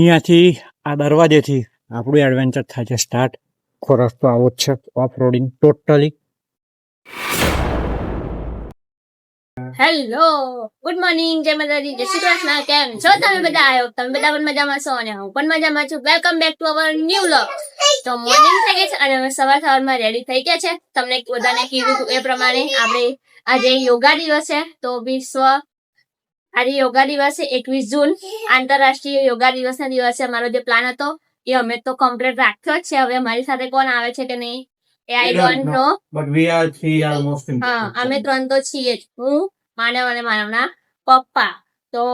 અહીંયાથી આ દરવાજેથી આપણું એડવેન્ચર થાય છે સ્ટાર્ટ. આખો રસ્તો આવો જ છે, off roading totally. Hello, good morning, જય માતાજી, જય શ્રી કૃષ્ણ. કેમ છો તમે બધા? આવ્યો તમે બધા પણ મજામાં છો અને હું પણ મજામાં છું. Welcome back to our new vlog. તો મોર્નિંગ થઈ ગઈ છે અને અમે સવારમાં રેડી થઈ ગયા છે. તમને બધાને કીધું એ પ્રમાણે આપણે આજે યોગા દિવસ છે. તો આજે યોગા દિવસ છે 21 જૂન, આંતરરાષ્ટ્રીય યોગા દિવસના દિવસે અમારો જે પ્લાન હતો એ અમે તો કમ્પ્લીટ રાખ્યો જ છે. હવે અમારી સાથે કોણ આવે છે કે નહીં એ I don't know, but we are three are most હા ઇમ્પોર્ટન્ટ. અમે ત્રણ તો છીએ જ. હું, માનવ અને માનવના પપ્પા. તો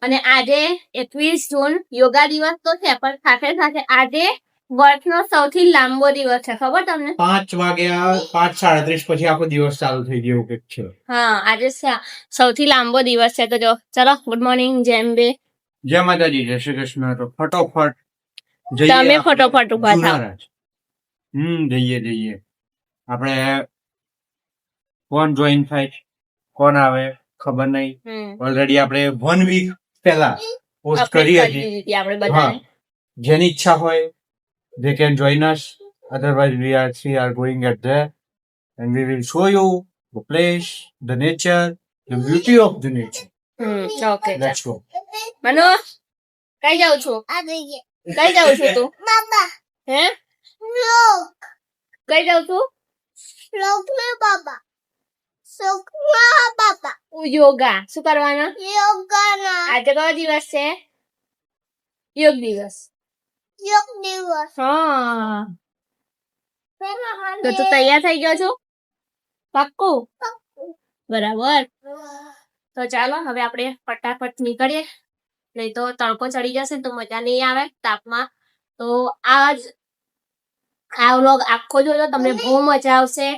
અને આજે 21 જૂન યોગા દિવસ તો છે, પણ સાથે સાથે આજે વર્ષનો સૌથી લાંબો દિવસ છે. ખબર તમને? 5 વાગ્યા 5:37 પછી આખો દિવસ ચાલુ થઈ ગયો કંઈક છે. હા, આજે સૌથી લાંબો દિવસ છે. તો જો ચલો, ગુડ મોર્નિંગ, જેમ બે. જય માતાજી, જય શ્રી કૃષ્ણ. તો ફટોફટ જઈએ. તમે ફટોફટ ઉભા થાવ. જઈએ આપણે. કોણ જોઈન થાય, કોણ આવે ખબર નહીં. ઓલરેડી આપણે 1 વીક પહેલા પોસ્ટ કરી હતી. આપણે બધાને જેની ઈચ્છા હોય they can join us, otherwise we are going at there and we will show you the place, the nature, the beauty of the nature. Okay, Let's go. મનો કઈ જાઉં છું? કઈ જાઉં છું તું? બાબા. હે? શ્લોક. કઈ જાઉં છું? શ્લોક મે બાબા. શ્લોક ના બાબા. યોગા. શું કરવાના? યોગાના. આજે કયો દિવસ છે? યોગ દિવસ. યોગ દિવસ. હા. તો તું તૈયાર થઈ ગયો છો? પાક્કું? બરાબર. તો ચાલો હવે આપણે ફટાફટ નીકળીએ, નહીં તો તડકો ચડી જશે તો મજા નહીં આવે તાપમાં. તો આ વ્લોગ આખો જોજો, તમને બહુ મજા આવશે.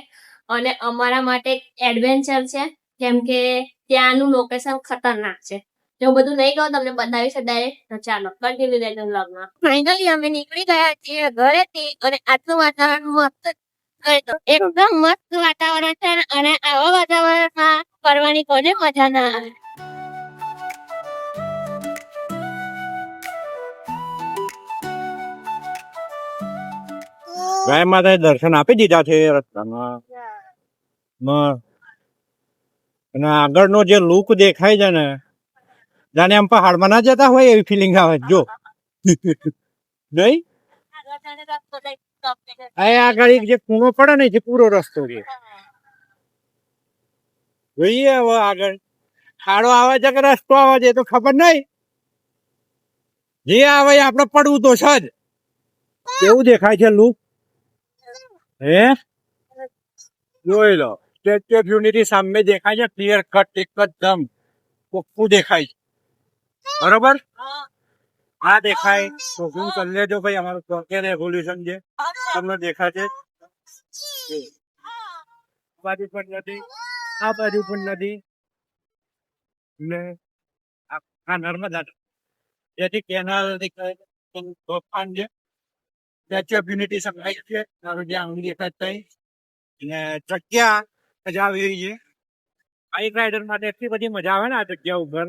અને અમારા માટે એડવેન્ચર છે, કેમ કે ત્યાંનું લોકેશન ખતરનાક છે. જો બધું નહીં કહું તમને બતાવીશ ડાયરેક્ટ. તો ચાલો કન્ટિન્યુ રહેજો વ્લોગમાં. ફાઇનલી અમે નીકળી ગયા છીએ ઘરેથી અને આટલું વાતાવરણ મસ્ત, એકદમ મસ્ત વાતાવરણ છે. અને આવા વાતાવરણમાં ફરવાની કોને મજા ના આવે. ગાય માતાએ દર્શન આપી દીધા છે રસ્તામાં. અને આગળનો જે લુક દેખાય છે ને, જાણે આમ પહાડમાં ના જતા હોય એવી ફિલિંગ આવે. જો નહીં, આગળ એક જે ખૂણો પડે ને, જે પૂરો રસ્તો છે. જોઈએ હવે આગળ ખાડો આવે છે કે રસ્તો આવે છે તો ખબર નહીં. જે આવે આપણે પડવું તો છે જ. કેવું દેખાય છે લુક? હે, જોઈ લો, સ્ટેચ્યુ ઓફ યુનિટી સામે દેખાય છે, ક્લિયર કટ એકદમ ચોખ્ખું દેખાય છે. બરોબર, આ દેખાય તો શું કરી લેજો ભાઈ. અમારું ચોકે રેવોલ્યુશન છે, તમને દેખાય છે. બાજુ પણ નથી, આ બાજુ પણ નથી. ને આ નર્મદા, જેથી કેનાલ દેખાય છે, તોફાન છે. સ્ટેચ્યુ ઓફ યુનિટી સંકળાય છે, મારું જે આંગળી દેખાય થાય. ને જગ્યા મજા આવી રહી છે. બાઇક રાઇડર માટે એટલી બધી મજા આવે ને આ જગ્યા ઉપર,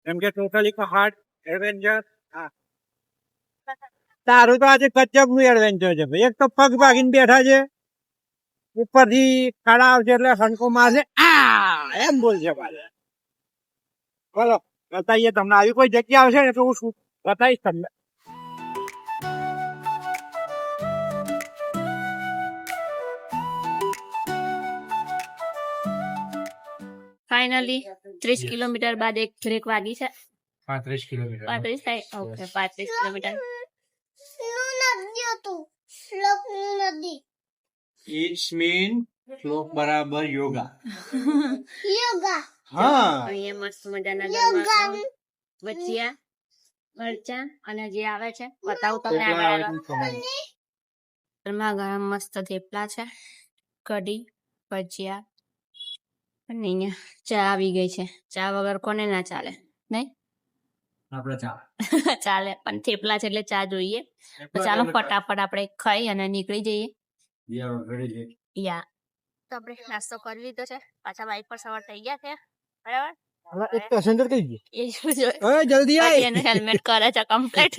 કેમ કે ટોટલી પહાડ એડવેન્ચર. હા, તારું તો આજે ગજબ નું એડવેન્ચર છે ભાઈ. એક તો પગ ભાગીને બેઠા છે, ઉપરથી ખાડા આવશે એટલે હણકો મારશે. એમ બોલશે પાછા. બોલો, બતાવીએ તમને. આવી કોઈ જગ્યા આવશે ને તો હું શું બતાવીશ તમને. ફાઇનલી 30 કિલોમીટર બાદ એક બ્રેક વાગી છે. 35 કિલોમીટર. 35 થાય. Okay, 35 kilometre. ઇટ્સ મીન શ્લોક બરાબર યોગા. હા, અહીંયા મસ્ત મજાના ગરમા ભજીયા, મરચા અને જે આવે છે બતાવું તમને. ગરમા ગરમ મસ્ત થેપલા છે, કઢી, ભજીયા અને અહીંયા ચા આવી ગઈ છે. ચા વગર કોને ના ચાલે, નહીં? આપણે ચાલે, પણ થેપલા છે એટલે ચા જોઈએ. તો ચાલો ફટાફટ આપણે ખાઈ અને નીકળી જઈએ. યા તો આપણે નાસ્તો કરી લીધો છે, પાછા બાઇક પર સવાર થઈ ગયા છે. બરાબર, એક પેસેન્જર કઈ ગયો? એ શું જોયું? ઓય જલ્દી પછી આય. એનું હેલ્મેટ કરે છે કમ્પ્લીટ.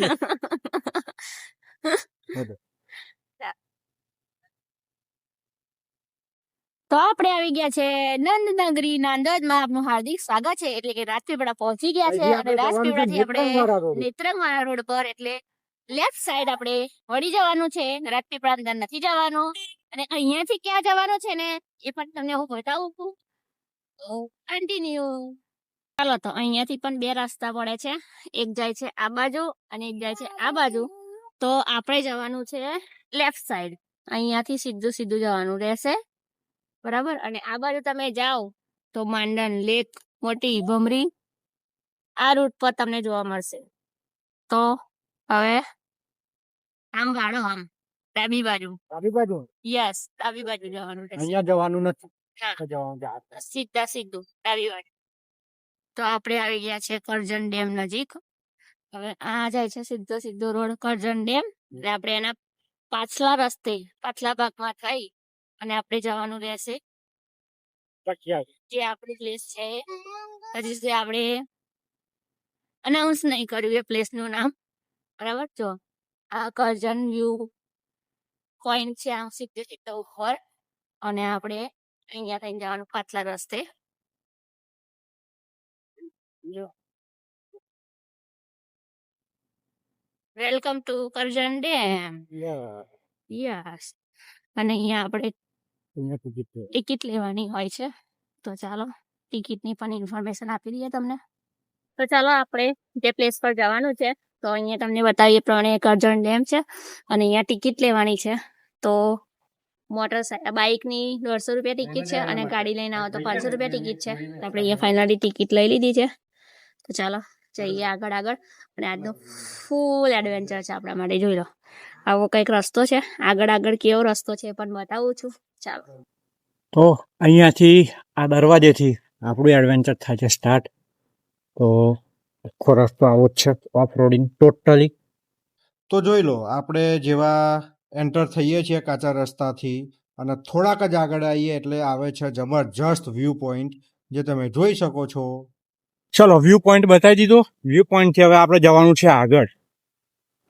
તો આપણે આવી ગયા છે નંદનગરી નાંદોદમાં. આપનું હાર્દિક સ્વાગત છે. એટલે કે રાજપીપળા પહોંચી ગયા છે અને રાજપીપળાથી આપણે નેત્રંગવાળા રોડ પર એટલે લેફ્ટ સાઈડ આપણે વળી જવાનું છે. રાજપીપળા અંદર નથી જવાનું. અને અહીંયાથી ક્યાં જવાનું છે ને એ પણ તમને હું બતાવું છું. કન્ટિન્યુ. ચાલો, તો અહીંયાથી પણ બે રસ્તા પડે છે. એક જાય છે આ બાજુ અને એક જાય છે આ બાજુ. તો આપણે જવાનું છે લેફ્ટ સાઈડ. અહીંયાથી સીધું સીધું જવાનું રહેશે, બરાબર. અને આ બાજુ તમે જાઓ તો માંડન લેક, મોટી ભમરી આ રૂટ પર તમને જોવા મળશે. તો હવે આમ વાળો, આમ ડાબી બાજુ. ડાબી બાજુ? યસ, ડાબી બાજુ જવાનું રહેશે. અહીંયા જવાનું નથી. હા. તો જવાનું છે આ. સીધા સીધું ડાબી બાજુ. તો આપણે આવી ગયા છે કરજણ ડેમ નજીક. હવે આ જાય છે સીધો સીધો રોડ કરજણ ડેમ. એટલે આપણે એના પાછલા રસ્તે, પાછલા ભાગમાં થઈ અને આપણે જવાનું રહેશે જે આપણી પ્લેસ છે. હજી સુધી આપણે અનાઉન્સ નહીં કર્યું એ પ્લેસ નું નામ, બરાબર. જો આ કરજણ વ્યૂ પોઈન્ટ છે આમ સીધે સીધા ઉપર. અને આપણે અહીંયા થઈને જવાનું પાછલા રસ્તે. જો welcome to Karjan dam. Yes. અને અહીંયા આપણે ટિકિટ લેવાની હોય છે. તો ચાલો ટિકિટની પણ ઇન્ફોર્મેશન આપી દઈએ તમને. તો ચાલો આપણે જે પ્લેસ પર જવાનું છે તો અહીંયા તમને બતાવીએ પ્રમાણે કરજણ ડેમ છે અને અહીંયા ટિકિટ લેવાની છે. તો મોટરસાઇકલ બાઇકની 150 રૂપિયા ટિકિટ છે અને ગાડી લઈને આવો તો 500 રૂપિયા ટિકિટ છે. તો આપણે અહીંયા ફાઇનલી ટિકિટ લઈ લીધી છે. તો ચાલો જઈએ આગળ. અને આજનો ફૂલ એડવેન્ચર છે આપણા માટે. જોઈ લો, આવો કંઈક રસ્તો છે. આગળ કેવો રસ્તો છે એ પણ બતાવું છું. ચાલો. તો અહીંયાથી આ દરવાજેથી આપણું એડવેન્ચર થાય છે સ્ટાર્ટ. તો આખો રસ્તો આવો જ છે, ઓફ રોડિંગ ટોટલી. તો જોઈ લો, આપણે જેવા એન્ટર થઈએ છીએ કાચા રસ્તાથી અને થોડાક જ આગળ આવીએ એટલે આવે છે જબરજસ્ત વ્યૂ પોઈન્ટ, જે તમે જોઈ શકો છો. ચલો, વ્યૂ પોઈન્ટ બતાવી દીધો. વ્યૂ પોઈન્ટથી હવે આપણે જવાનું છે આગળ.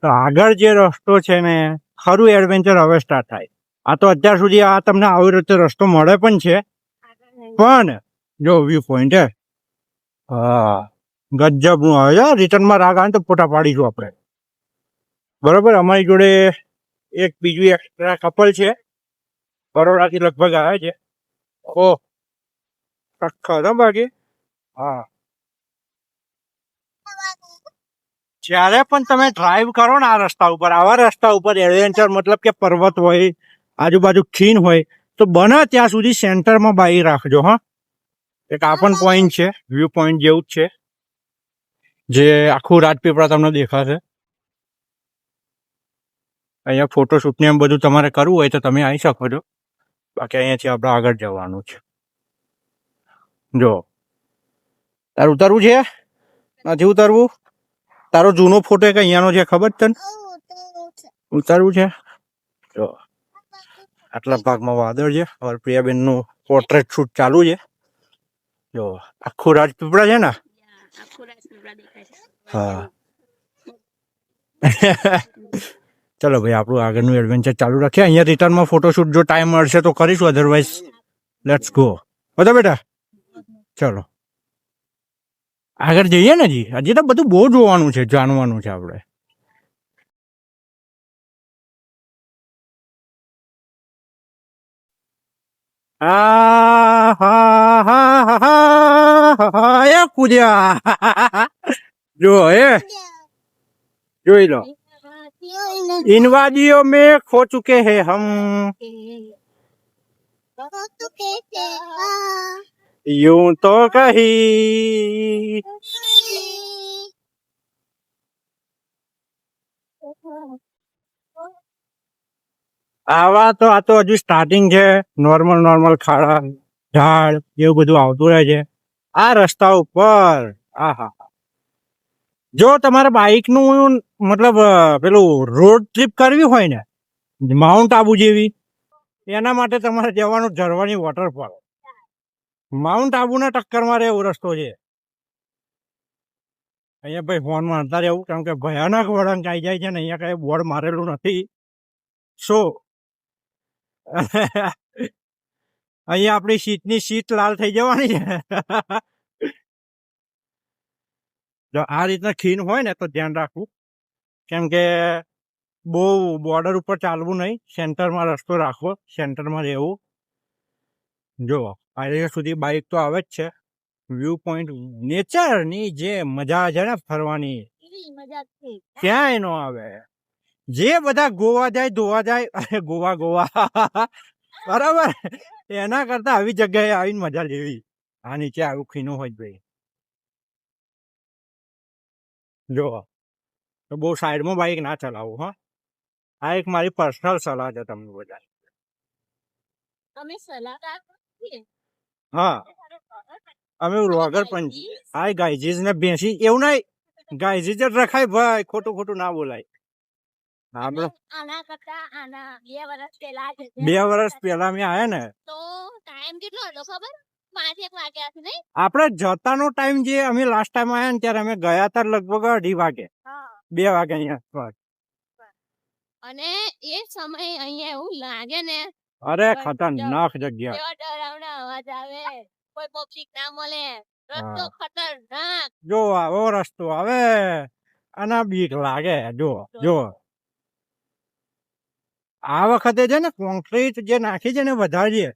તો આગળ જે રસ્તો છે ને, ખરું એડવેન્ચર હવે સ્ટાર્ટ થાય. આ તો અત્યાર સુધી આ તમને આવી રીતે રસ્તો મળે પણ છે, પણ જો વ્યૂ પોઈન્ટ હે, હા ગજબનું આવે છે. રિટર્નમાં રાગ આવે તો ફોટા પાડીશું આપણે, બરોબર. અમારી જોડે એક બીજું એક્સ્ટ્રા કપલ છે, બરોડાથી લગભગ આવે છે. ઓ સખત બાકી. હા, જ્યારે પણ તમે ડ્રાઈવ કરો ને આ રસ્તા ઉપર, આવા રસ્તા ઉપર એડવેન્ચર મતલબ કે પર્વત હોય, આજુબાજુ ખીણ હોય, તો બને ત્યાં સુધી સેન્ટરમાં બાઈક રાખજો. હા, એક આ પણ પોઈન્ટ છે, વ્યૂ પોઈન્ટ જેવું જ છે, જે આખું રાજપીપળા તમને દેખાશે. અહીંયા ફોટોશૂટ ને એમ બધું તમારે કરવું હોય તો તમે આવી શકો છો. બાકી અહીંયાથી આપણે આગળ જવાનું છે. જો તારે ઉતારવું છે? નથી ઉતારવું? તારો જૂનો ફોટો એક અહીંયાનો છે, ખબર તને? ઉતારવું છે? જો આટલા ભાગમાં વાદળ છે. હવે પ્રિયાબેનનું પોર્ટ્રેટ શૂટ ચાલુ છે. જો આખું રાજપીપળા છે ને. હા. ચલો ભાઈ, આપણું આગળનું એડવેન્ચર ચાલુ રાખીએ. અહીંયા રિટર્નમાં ફોટોશૂટ જો ટાઈમ મળશે તો કરીશું, અધરવાઇઝ લેટ્સ ગો. બધા બેટા ચલો આગળ જઈએ ને. હજી તો બધું બહુ જોવાનું છે, જાણવાનું છે આપણે. કૂદ્યા જો જોઈ લો. इन वादियों में खो चुके हैं हम, यूं तो कहीं. આવા તો આ તો હજુ સ્ટાર્ટિંગ છે. નોર્મલ ખાડા ઝાડ એવું બધું આવતું રહે છે આ રસ્તા ઉપર. આહા, જો તમારે બાઇક નું મતલબ પેલું રોડ ટ્રીપ કરવી હોય ને, માઉન્ટ આબુ જેવી, એના માટે તમારે જવાનું ઝરવાની વોટરફોલ. માઉન્ટ આબુના ટક્કર મારે એવો રસ્તો છે. અહીંયા ભાઈ ફોન મારતા રહેવું કેમ કે ભયાનક વળાંક આવી જાય છે ને અહીંયા કઈ બોર્ડ મારેલું નથી શું અહીંયા આપણી સીટની સીટ લાલ થઈ જવાની છે જો આ રીતના ખીણ હોય ને તો ધ્યાન રાખવું કેમ કે બહુ બોર્ડર ઉપર ચાલવું નહીં સેન્ટરમાં રસ્તો રાખવો સેન્ટરમાં રહેવું જો આ સુધી બાઇક તો આવે જ છે વ્યૂ પોઈન્ટ નેચરની જે મજા છે ને ફરવાની ક્યાંય ન આવે જે બધા ગોવા જાય ધોવા જાય અરે ગોવા બરાબર એના કરતા આવી જગ્યાએ આવીને મજા લેવી આ નીચે આવું ખીનું હોય ભાઈ જો તો બહુ સાઈડમાં બાઇક ના ચલાવું હા આ એક મારી પર્સનલ સલાહ છે તમને બધા અમે સલાહકાર છીએ. હા અમે વ્લોગર પણ છીએ. આ ગાયજીસ ને બેસી એવું નહીં ગાયજીસ જ રખાય ભાઈ ખોટું ના બોલાય આપણે આના કરતા આના 2 વર્ષ પહેલા જ 2 વર્ષ પહેલા મેં આયા ને તો ટાઈમ કેટલો હતો ખબર 5 વાગ્યા હતી નહીં આપણે જતાનો ટાઈમ જે અમે લાસ્ટ ટાઈમ આયા ને ત્યારે અમે ગયા હતા લગભગ 2:30 વાગે 2 વાગે અહીંયા અને એ સમય અહીંયા એવું લાગે ને અરે ખતરનાક જગ્યા એવા ડરાવના અવાજ આવે કોઈ પબ્લિક ના મળે રસ્તો ખતરનાક જો આવો રસ્તો આવે અને બીક લાગે જો આ વખતે છે ને કોન્ક્રીટ જે નાખી છે ને વધારે છે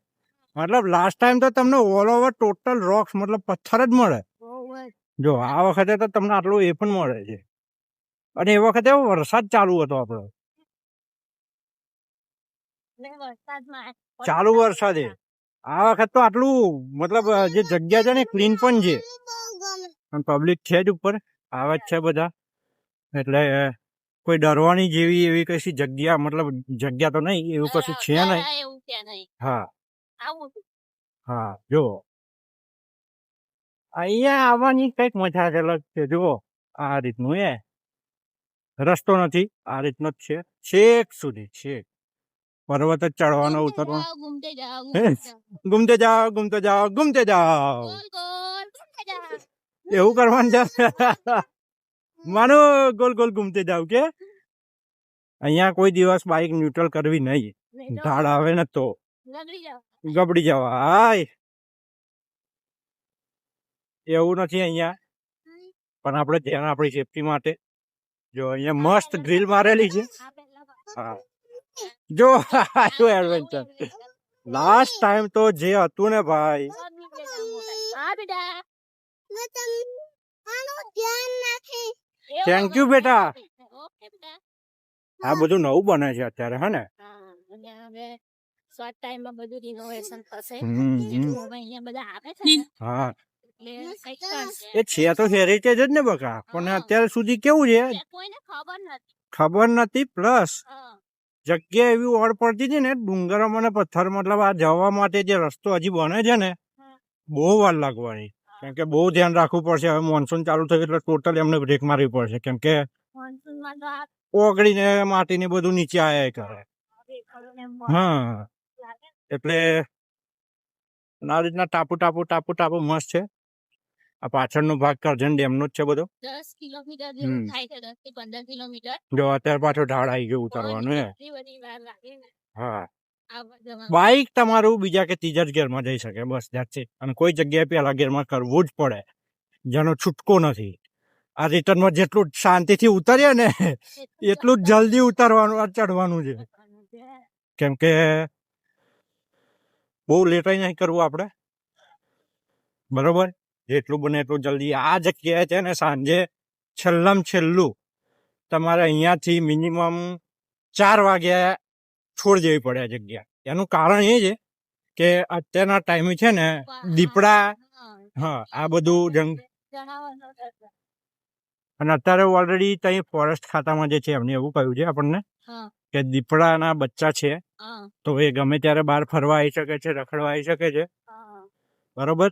મતલબ લાસ્ટ ટાઈમ તો તમને ઓલ ઓવર ટોટલ રોક્સ મતલબ પથ્થર જ મળે જો આ વખતે તો તમને આટલું એ પણ મળે છે અને એ વખતે વરસાદ ચાલુ હતો આપણો ચાલુ વરસાદે આ વખત તો આટલું મતલબ જે જગ્યા છે ને ક્લીન પણ છે અને પબ્લિક છે જ ઉપર આવે જ છે બધા એટલે કોઈ ડરવાની જેવી એવી કશી જગ્યા મતલબ જગ્યા તો નહીં એવું કશું છે નહીં હા હા જો અહીંયા આવવાની કઈક મજા જ અલગ છે જુઓ આ રીતનું એ રસ્તો નથી આ રીતનો જ છે છેક સુધી છેક પર્વત જ ચડવાનો ઉતરવાનો ઘૂમતે જાઓ એવું કરવાનું છે માનો ગોલ ઘૂમતે જાવ કે અહીંયા કોઈ દિવસ બાઇક ન્યુટ્રલ કરવી નહીં ઢાળ આવે ને તો ગબડી જવા હાય એવું નથી અહીંયા પણ આપણે ધ્યાન આપણી સેફટી માટે જો અહીંયા મસ્ત ગ્રીલ મારેલી છે હા જો એડવેન્ચર લાસ્ટ ટાઈમ તો જે હતું ને ભાઈ થેન્ક યુ બેટા આ બધું નવું બને છે અત્યારે હે ને શોર્ટ ટાઈમમાં બધું રિનોવેશન થશે અહીંયા બધા આવે છે હા એ છે તો હેરિટેજ જ ને બકા પણ અત્યાર સુધી કેવું છે કોઈને ખબર નથી પ્લસ જગ્યા એવી ઓડ પડતી હતી ને ડુંગરમાં ને પથ્થર મતલબ આ જવા માટે જે રસ્તો હજી બને છે ને બહુ વાર લાગવાની કેમ કે બહુ ધ્યાન રાખવું પડશે હવે મોન્સૂન ચાલુ થયું એટલે ટોટલ એમને બ્રેક મારવી પડશે કેમ કે ઓગળીને માટીને બધું નીચે આયા કરે હા એટલે આ રીતના ટાપુ મસ્ત છે આ પાછળનો ભાગ કરજણ ડેમનો જ છે બધો 10 કિલોમીટર જેવું થાય છે 10 થી 15 કિલોમીટર જો અત્યારે પાછો ઢાળ આવી ગયો ઉતરવાનું હે બધી વાર લાગે ને હા આવવા જવામાં. બાઇક તમારું બીજા કે ત્રીજા જ ગેરમાં જઈ શકે બસ that's it. અને કોઈ જગ્યાએ પહેલા ગેરમાં કરવું જ પડે જેનો છૂટકો નથી આ રિટર્નમાં જેટલું શાંતિથી ઉતરીએ ને એટલું જ જલ્દી ઉતરવાનું આ ચડવાનું છે કેમ કે બહુ લેટાઈ નહીં કરવું આપણે બરોબર જેટલું બને એટલું જલ્દી આ જગ્યાએ છે ને સાંજે છેલ્લું તમારે અહીંયાથી મિનિમમ 4 વાગ્યા છોડ દેવી પડે આ જગ્યા એનું કારણ એ છે કે અત્યારના ટાઈમે છે ને દીપડા હા આ બધું જંગ અને અત્યારે ઓલરેડી ત્યાં ફોરેસ્ટ ખાતામાં જે છે એમને એવું કહ્યું છે આપણને કે દીપડાના બચ્ચા છે તો એ ગમે ત્યારે બહાર ફરવા આવી શકે છે રખડવા આવી શકે છે બરોબર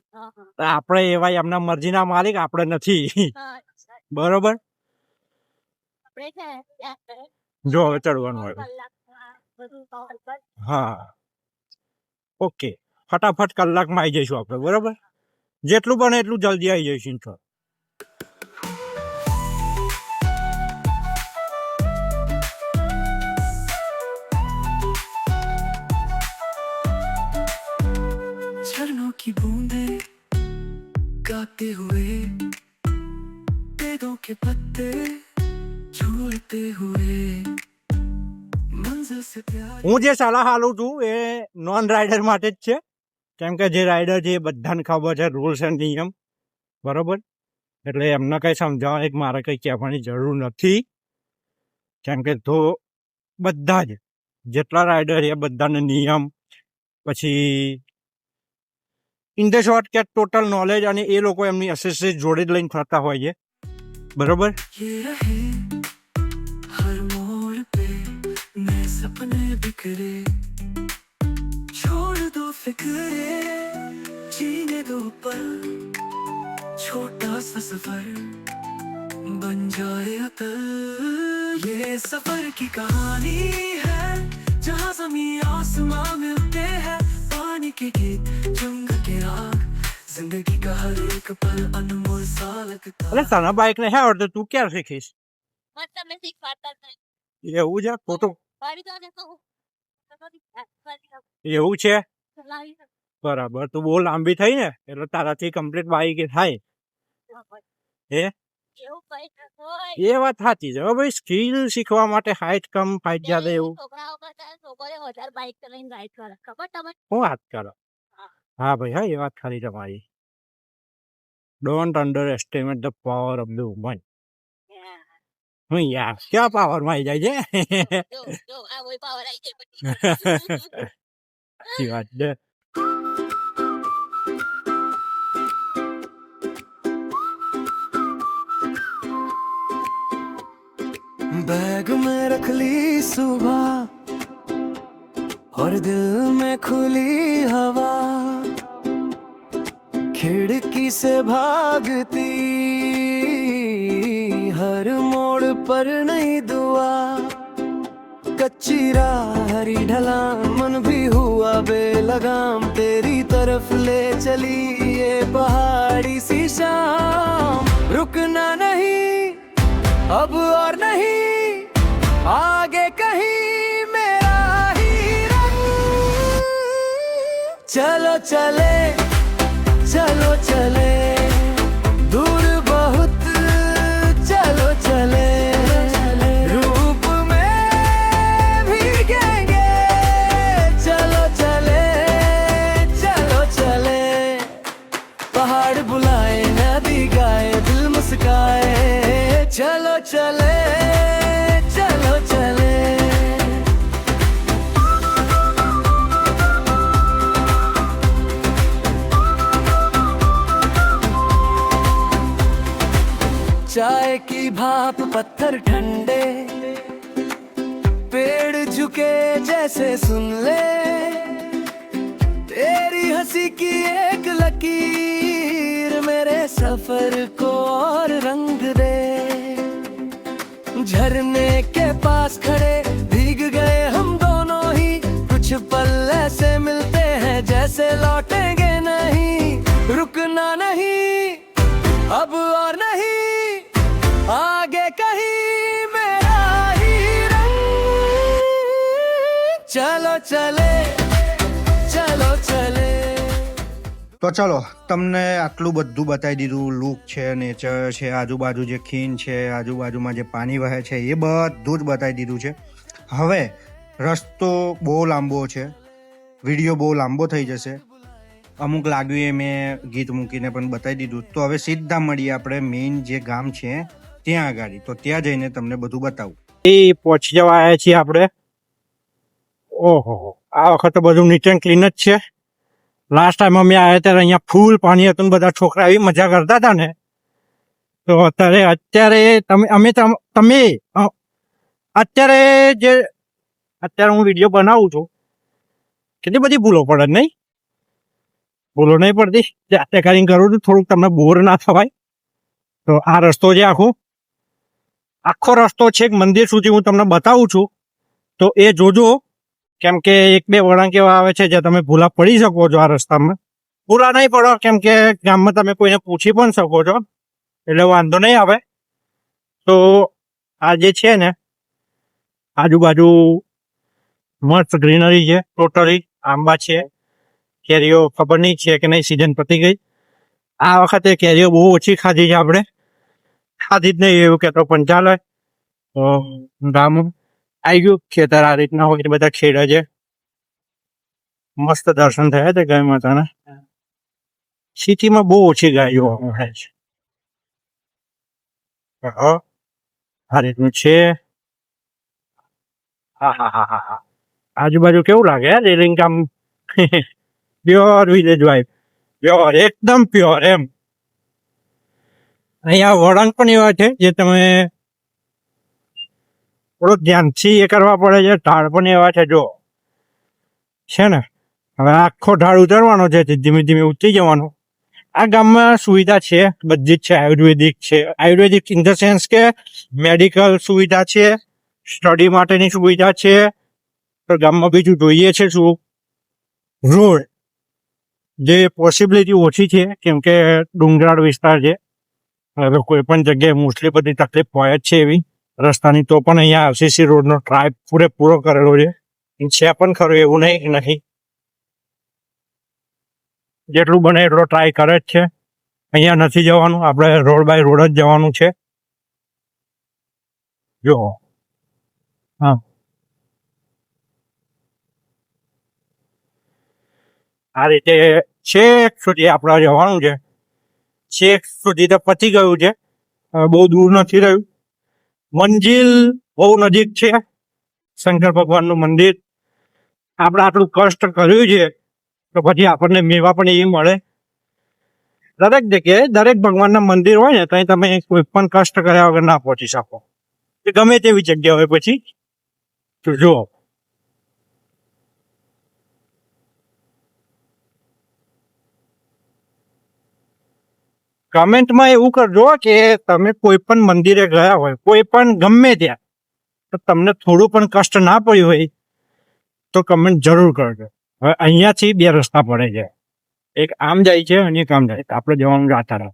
આપણે એવા એમના મરજીના માલિક આપણે નથી બરોબર જો હવે ચડવાનું હોય હા ઓકે ફટાફટ કલાકમાં આવી જઈશું આપણે બરોબર જેટલું બને એટલું જલ્દી આવી જઈશું मुस्कुराते हुए पेड़ों के पत्ते झूलते हुए मंजिल से प्यार હું જે સલાહ આલું છું એ નોન રાઇડર માટે જ છે, કેમ કે જે રાઇડર છે એ બધાને ખબર છે રૂલ્સ એન્ડ નિયમ, બરોબર. એટલે એમને કંઈ સમજાવવા એક મારે કંઈ કહેવાની જરૂર નથી, કેમ કે તો બધા જ જેટલા રાઇડર એ બધાને નિયમ પછી ઇન ધ શોર્ટ કે ટોટલ નોલેજ અને એ લોકો એમની એસેસરીઝ જોડે જ લઈને ફરતા હોય છે, બરોબર. ये रहे हर मोड़ पे नए सपने बिखरे छोड़ दो फिक्रे जीने दो पल छोटा सा सफर बन जाए अतल ये सफर की कहानी है जहाँ जमीन आसमां मिलते हैं पानी के गीत जंगल के राग जिंदगी का हर एक पल अनमोल सा लगता એટલે તને બાઇક નહીં આવડતું, તું ક્યારે શીખીશ? મત તમે શીખવાડતા જ નહીં. એવું છે ખોટું? વાળી દો ને કહું. એવું છે, ચલાવી દો. બરાબર. તું બહુ લાંબી થઈ ને એટલે તારાથી કમ્પ્લીટ બાઇક થાય. હે એવું કઈ ન હોય. એ વાત સાચી છે. હવે ભાઈ સ્કિલ શીખવા માટે હાઈટ કમ ફાઈટ જ્યાદા એવું છોકરાઓ કરતા છોકરીઓ વધારે બાઇક ચલાવીને રાઈડ કરે ખબર તમે? શું વાત કરો? હા ભાઈ, હા, એ વાત ખરી તમારી. Don't under estimate the power of the woman. હું યાર ક્યાં પાવરમાં આવી જાય છે. જો જો આ કોઈ પાવર આવી જાય પછી. સાચી વાત છે. बैग में रख ली सुबह और दिल में खुली हवा खिड़की से भागती हर मोड़ पर नई दुआ कच्ची राह हरी ढलान मन भी हुआ बेलगाम तेरी तरफ ले चली ये पहाड़ी सी शाम रुकना नहीं अब और नहीं आगे कहीं मेरा ही रंग चलो चले चलो चले दूर बहुत चलो चले रूप में भीगेंगे चलो चले चलो चले पहाड़ बुलाए नदी गाए दिल मुस्काए चलो चले चलो चले चाय की भाप पत्थर ठंडे पेड़ झुके जैसे सुन ले तेरी हंसी की एक लकीर मेरे सफर को और रंग दे झरने के पास खड़े भीग गए हम दोनों ही कुछ पल ऐसे मिलते हैं जैसे लौटेंगे नहीं रुकना नहीं अब और नहीं आगे कहीं मेरा ही रंग चलो चले चलो चले તો ચલો તમને આટલું બધું બતાવી દીધું. લુક છે, નેચર છે, આજુબાજુ જે ખીણ છે, આજુબાજુમાં જે પાણી વહે છે, એ બધું જ બતાવી દીધું છે. હવે રસ્તો બહુ લાંબો છે, વિડીયો બહુ લાંબો થઈ જશે. અમુક લાગ્યું એ મેં ગીત મૂકીને પણ બતાવી દીધું. તો હવે સીધા મળીએ આપણે મેઇન જે ગામ છે ત્યાં આગળ. તો ત્યાં જઈને તમને બધું બતાવું. એ પહોંચી જવા આવ્યા છીએ આપણે. ઓહો, આ વખતે બધું નીટ એન્ડ ક્લીન જ છે. લાસ્ટ ટાઈમ અમે આવ્યા ત્યારે અહીંયા ફૂલ પાણી હતું ને બધા છોકરા એવી મજા કરતા હતા ને. તો અત્યારે હું વિડીયો બનાવું છું, કેટલી બધી ભૂલો પડે નહીં? ભૂલો નહીં પડતી, જાતે કરીને કરું છું, થોડુંક તમને બોર ના થવાય. તો આ રસ્તો છે આખો રસ્તો છે મંદિર સુધી હું તમને બતાવું છું. તો એ જોજો, કેમ કે એક બે વળાંક એવા આવે છે જ્યાં તમે ભૂલા પડી શકો છો. આ રસ્તામાં ભૂલા નહીં પડો, કેમ કે ગામમાં તમે કોઈને પૂછી પણ શકો છો, એટલે વાંધો નહીં આવે. તો આ જે છે ને આજુબાજુ મસ્ત ગ્રીનરી છે, ટોટલી આંબા છે, કેરીઓ ખબર નહીં છે કે નહીં, સિઝન પતી ગઈ. આ વખતે કેરીઓ બહુ ઓછી ખાધી છે આપણે, ખાધી જ નહીં એવું કહેતો પણ ચાલે. તો રામુ આવી ગયું, ખેતર આ રીતના હોય બધા ખેડે છે. મસ્ત દર્શન થયા છે ગાય માતાના. સિટીમાં બહુ ઓછી ગાય જોવા મળે છે. આ રીતનું છે. હા હા હા હા હા, આજુબાજુ કેવું લાગે રેલિંગ કામ. પ્યોર વિલેજ વાઇફ, પ્યોર, એકદમ પ્યોર એમ. અહીંયા વળાંક પણ એવા છે જે તમે થોડુંક ધ્યાનથી એ કરવા પડે છે. ઢાળ પણ એવા છે જો, છે ને. હવે આખો ઢાળ ઉતરવાનો છે, ધીમે ધીમે ઉતરી જવાનો. આ ગામમાં સુવિધા છે બધી જ છે. આયુર્વેદિક છે, આયુર્વેદિક ઇન ધ સેન્સ કે મેડિકલ સુવિધા છે, સ્ટડી માટેની સુવિધા છે. તો ગામમાં બીજું જોઈએ છે શું? રોડ, જે પોસિબિલિટી ઓછી છે કેમ કે ડુંગરાળ વિસ્તાર છે. હવે કોઈ પણ જગ્યાએ મોસ્ટલી બધી તકલીફ હોય જ છે એવી રસ્તાની. તો પણ અહીંયા આરસીસી રોડનો ટ્રાય પૂરેપૂરો કરેલો છે. છે પણ ખરું એવું નહીં નથી, જેટલું બને એટલો ટ્રાય કરે જ છે. અહીંયા નથી જવાનું, આપણે રોડ બાય રોડ જ જવાનું છે. જો હા, આ રીતે છેક સુધી આપણે જવાનું છે. છેક સુધી તો પતી ગયું છે, બહુ દૂર નથી રહ્યું. મંજિલ બહુ નજીક છે, શંકર ભગવાનનું મંદિર. આપણે આટલું કષ્ટ કર્યું છે તો પછી આપણને મેવા પણ એ મળે. દરેક જગ્યાએ દરેક ભગવાનના મંદિર હોય ને ત્યાં તમે કોઈ પણ કષ્ટ કર્યા વગર ના પહોંચી શકો. એ ગમે તેવી જગ્યા હોય પછી. તો જુઓ, કમેન્ટમાં એવું કરજો કે તમે કોઈ પણ મંદિરે ગયા હોય, કોઈ પણ ગમે ત્યાં, તો તમને થોડું પણ કષ્ટ ના પડ્યું હોય તો કમેન્ટ જરૂર કરજો. હવે અહીંયાથી બે રસ્તા પડે છે, એક આમ જાય છે અને એક આમ જાય છે. આપણે જવાનું જાતા રહો.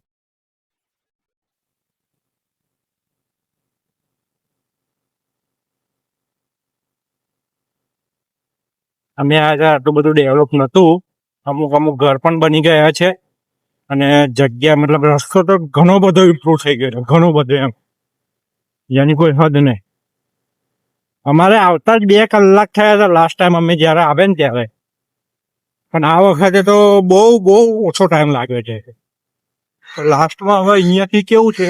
અમે આજે આટલું બધું ડેવલપ નહોતું, અમુક અમુક ઘર પણ બની ગયા છે અને જગ્યા મતલબ રસ્તો તો ઘણો બધો ઇમ્પ્રુવ થઈ ગયો છે, ઘણો બધો એમ, જેની કોઈ હદ નહીં. અમારે આવતા જ 2 કલાક થયા હતા લાસ્ટ ટાઈમ અમે જ્યારે આવે ને ત્યારે, પણ આ વખતે તો બહુ બહુ ઓછો ટાઈમ લાગ્યો છે. લાસ્ટમાં હવે અહીંયાથી કેવું છે,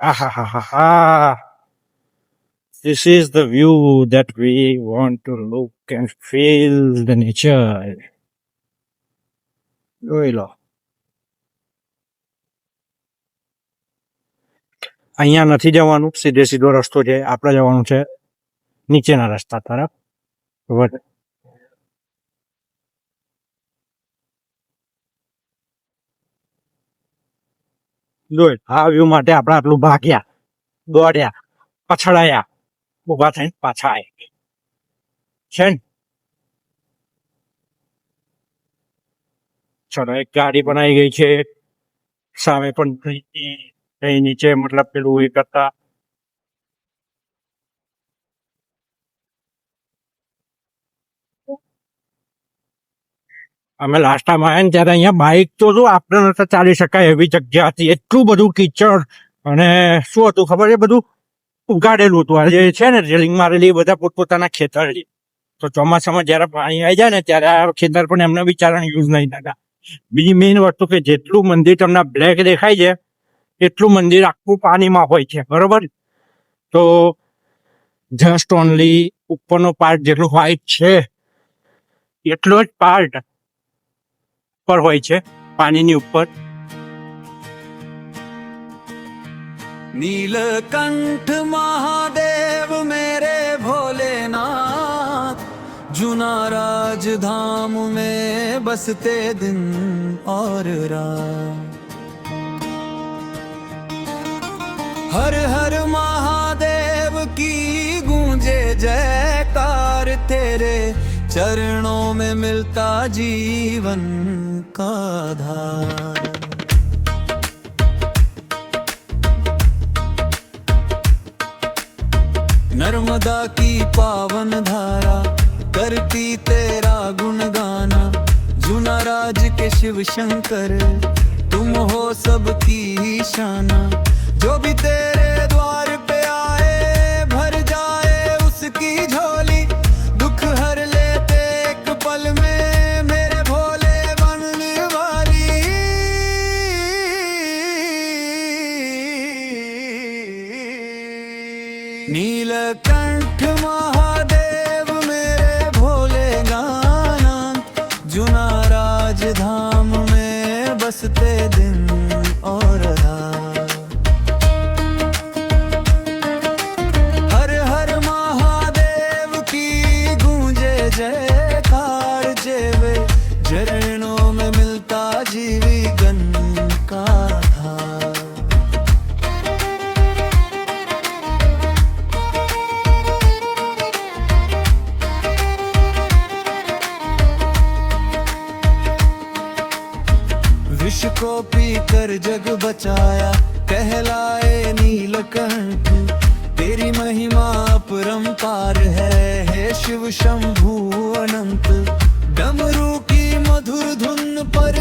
આહા હા હા હા, this is the view that we want to look and feel the nature. જોઈ લો, અહીંયા નથી જવાનું, સીધે સીધો રસ્તો છે. આપણે જવાનું છે નીચેના રસ્તા તરફ. જોઈ, આ વ્યૂ માટે આપણે આટલું ભાગ્યા, દોડ્યા, પછડાયા, ઉભા થઈને પાછા આવ્યા છે ને. ચલો, એક ગાડી પણ આવી ગઈ છે સામે, પણ અહીં નીચે મતલબ પેલું એ કરતા. અમે લાસ્ટ ટાઈમ આવ્યા ને ત્યારે અહીંયા બાઇક તો શું આપણે નતા ચાલી શકાય એવી જગ્યા હતી. એટલું બધું કીચડ અને શું હતું ખબર છે, બધું ઉગાડેલું હતું. આ જે છે ને રેલિંગ મારેલી, બધા પોતપોતાના ખેતર. તો ચોમાસામાં જયારે પાણી આવી જાય ને ત્યારે આ ખેતર પણ એમને બિચારાને યુઝ નહીં થતા. બીજી મેઇન વસ્તુ કે જેટલું મંદિર તમને બ્લેક દેખાય છે એટલું મંદિર આખું પાણીમાં હોય છે, બરોબર. તો જસ્ટ ઓનલી ઉપરનો પાર્ટ જેટલું વ્હાઈટ છે એટલો જ પાર્ટ પર હોય છે પાણીની ઉપર. नीलकंठ महादेव मेरे भोलेनाथ, जुना राजधाम में बसते दिन और रात. हर हर महादेव की गूंजे जयकार, तेरे चरणों में मिलता जीवन का आधार. नर्मदा की पावन धारा करती तेरा गुणगान, जुना राज के शिव शंकर तू तुम हो सबकी शाना जो भी तेरे द्वार पे आए भर जाए उसकी झोली दुख हर लेते एक पल में मेरे भोले बनने वाली नीलकंठ महादेव मेरे भोले गाना जुना राजधाम में बसते दिन और रात हर हर महादेव की गूंजे जयकार जेवे चरणों में मिलता जीवन का था विष को पीकर जग बचाया कहलाए नीलकंठ तेरी महिमा अपरंपार है हे शिव शंभु अनंत डमरू की मधुर धुन पर